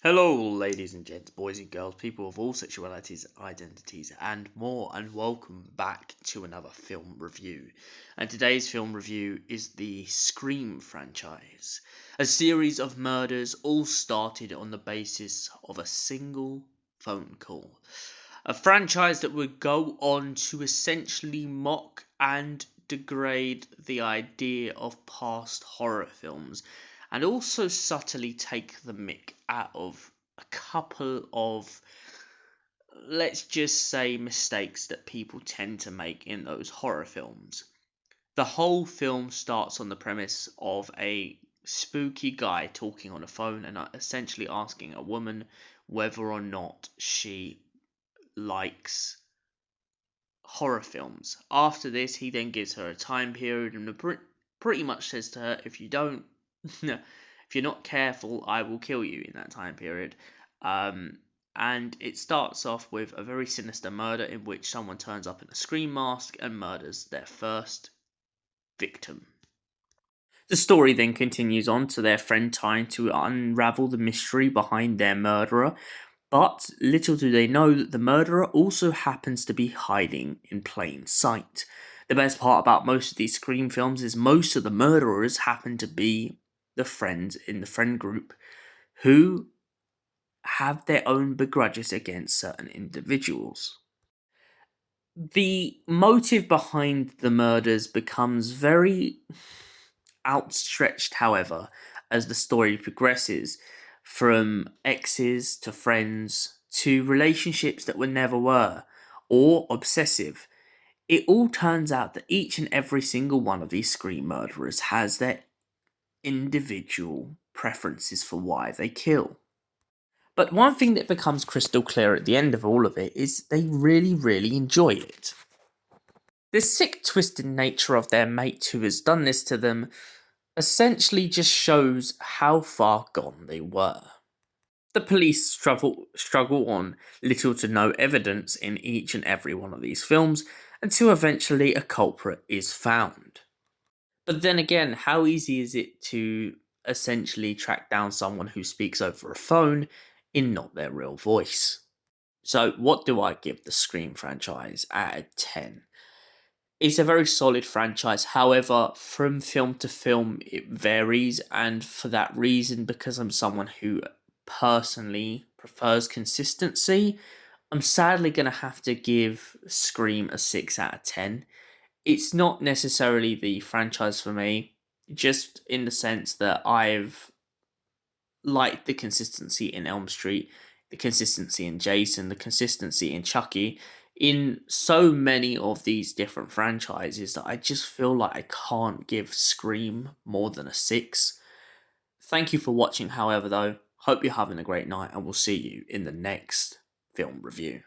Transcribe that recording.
Hello, ladies and gents, boys and girls, people of all sexualities, identities, and more, and welcome back to another film review. And today's film review is the Scream franchise, a series of murders all started on the basis of a single phone call. A franchise that would go on to essentially mock and degrade the idea of past horror films and also subtly take the mick out of a couple of, let's just say, mistakes that people tend to make in those horror films. The whole film starts on the premise of a spooky guy talking on a phone and essentially asking a woman whether or not she likes horror films. After this, he then gives her a time period and pretty much says to her, if you don't, if you're not careful, I will kill you in that time period. And it starts off with a very sinister murder in which someone turns up in a scream mask and murders their first victim. The story then continues on to their friend trying to unravel the mystery behind their murderer, but little do they know that the murderer also happens to be hiding in plain sight. The best part about most of these Scream films is most of the murderers happen to be the friends in the friend group who have their own begrudges against certain individuals. The motive behind the murders becomes very outstretched, however, as the story progresses, from exes to friends to relationships that were never were, or obsessive. It all turns out that each and every single one of these Scream murderers has their individual preferences for why they kill. But one thing that becomes crystal clear at the end of all of it is they really, really enjoy it. The sick, twisted nature of their mate who has done this to them essentially just shows how far gone they were. The police struggle on little to no evidence in each and every one of these films until eventually a culprit is found. But then again, how easy is it to essentially track down someone who speaks over a phone in not their real voice? So, what do I give the Scream franchise out of 10? It's a very solid franchise. However, from film to film, it varies, and for that reason, because I'm someone who personally prefers consistency, I'm sadly going to have to give Scream a 6 out of 10. It's not necessarily the franchise for me, just in the sense that I've liked the consistency in Elm Street, the consistency in Jason, the consistency in Chucky, in so many of these different franchises that I just feel like I can't give Scream more than a 6. Thank you for watching, however, though. Hope you're having a great night, and we'll see you in the next film review.